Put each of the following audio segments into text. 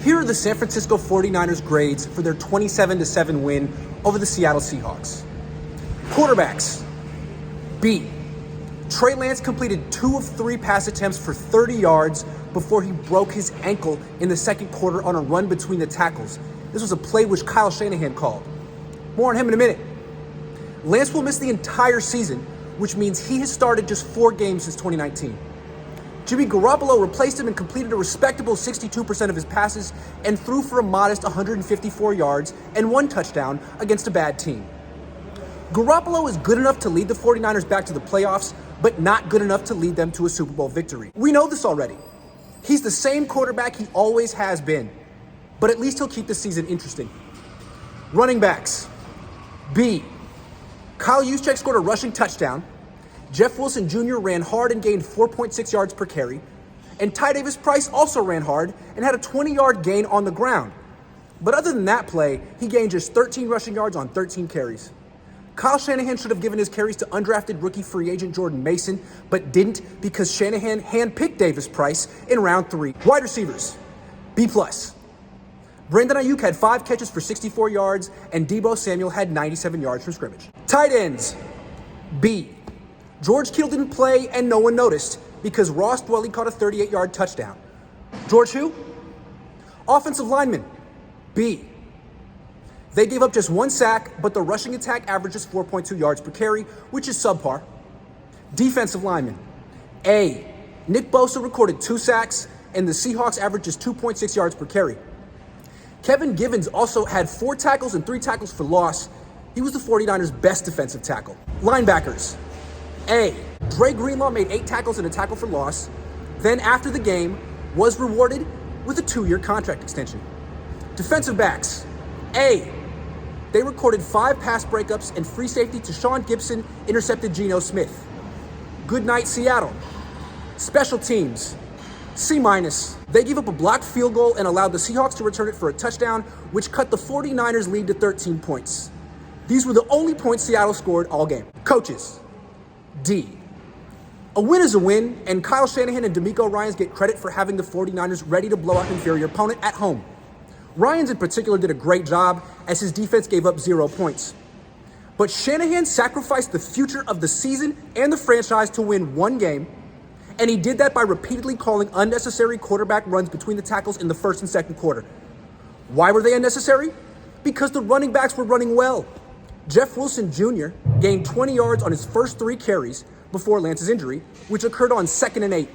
Here are the San Francisco 49ers grades for their 27-7 win over the Seattle Seahawks. Quarterbacks. B. Trey Lance completed 2 of 3 pass attempts for 30 yards before he broke his ankle in the second quarter on a run between the tackles. This was a play which Kyle Shanahan called. More on him in a minute. Lance will miss the entire season, which means he has started just 4 games since 2019. Jimmy Garoppolo replaced him and completed a respectable 62% of his passes and threw for a modest 154 yards and 1 touchdown against a bad team. Garoppolo is good enough to lead the 49ers back to the playoffs, but not good enough to lead them to a Super Bowl victory. We know this already. He's the same quarterback he always has been, but at least he'll keep the season interesting. Running backs. B. Kyle Juszczyk scored a rushing touchdown. Jeff Wilson Jr. ran hard and gained 4.6 yards per carry. And Ty Davis Price also ran hard and had a 20-yard gain on the ground. But other than that play, he gained just 13 rushing yards on 13 carries. Kyle Shanahan should have given his carries to undrafted rookie free agent Jordan Mason, but didn't because Shanahan handpicked Davis Price in round 3. Wide receivers. B+. Brandon Ayuk had 5 catches for 64 yards, and Deebo Samuel had 97 yards from scrimmage. Tight ends. B. George Kittle didn't play, and no one noticed because Ross Dwelley caught a 38-yard touchdown. George who? Offensive lineman. B. They gave up just 1 sack, but the rushing attack averages 4.2 yards per carry, which is subpar. Defensive lineman. A. Nick Bosa recorded 2 sacks, and the Seahawks averaged just 2.6 yards per carry. Kevin Givens also had 4 tackles and 3 tackles for loss. He was the 49ers' best defensive tackle. Linebackers. A. Dre Greenlaw made 8 tackles and a tackle for loss. Then after the game, was rewarded with a 2-year contract extension. Defensive backs. A. They recorded 5 pass breakups and free safety to Sean Gibson intercepted Geno Smith. Good night, Seattle. Special teams. C-. They gave up a blocked field goal and allowed the Seahawks to return it for a touchdown, which cut the 49ers' lead to 13 points. These were the only points Seattle scored all game. Coaches. D. A win is a win, and Kyle Shanahan and DeMeco Ryans get credit for having the 49ers ready to blow out an inferior opponent at home. Ryans in particular did a great job as his defense gave up 0 points. But Shanahan sacrificed the future of the season and the franchise to win 1 game, and he did that by repeatedly calling unnecessary quarterback runs between the tackles in the first and second quarter. Why were they unnecessary? Because the running backs were running well. Jeff Wilson Jr. gained 20 yards on his first 3 carries before Lance's injury, which occurred on 2nd and 8.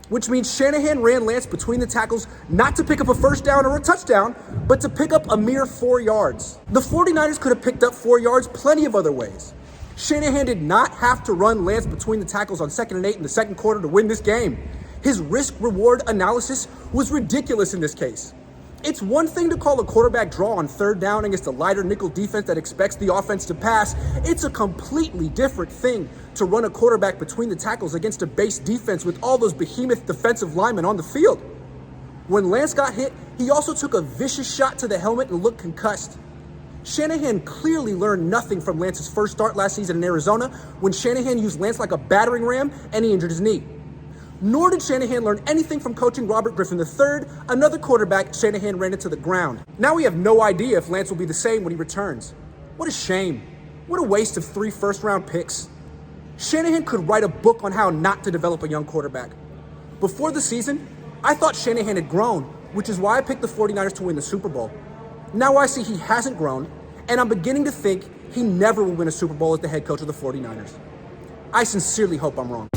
Which means Shanahan ran Lance between the tackles not to pick up a first down or a touchdown, but to pick up a mere 4 yards. The 49ers could have picked up 4 yards plenty of other ways. Shanahan did not have to run Lance between the tackles on 2nd and 8 in the second quarter to win this game. His risk-reward analysis was ridiculous in this case. It's one thing to call a quarterback draw on 3rd down against a lighter nickel defense that expects the offense to pass. It's a completely different thing to run a quarterback between the tackles against a base defense with all those behemoth defensive linemen on the field. When Lance got hit, he also took a vicious shot to the helmet and looked concussed. Shanahan clearly learned nothing from Lance's first start last season in Arizona when Shanahan used Lance like a battering ram and he injured his knee. Nor did Shanahan learn anything from coaching Robert Griffin III, another quarterback Shanahan ran into the ground. Now we have no idea if Lance will be the same when he returns. What a shame. What a waste of 3 first-round picks. Shanahan could write a book on how not to develop a young quarterback. Before the season, I thought Shanahan had grown, which is why I picked the 49ers to win the Super Bowl. Now I see he hasn't grown, and I'm beginning to think he never will win a Super Bowl as the head coach of the 49ers. I sincerely hope I'm wrong.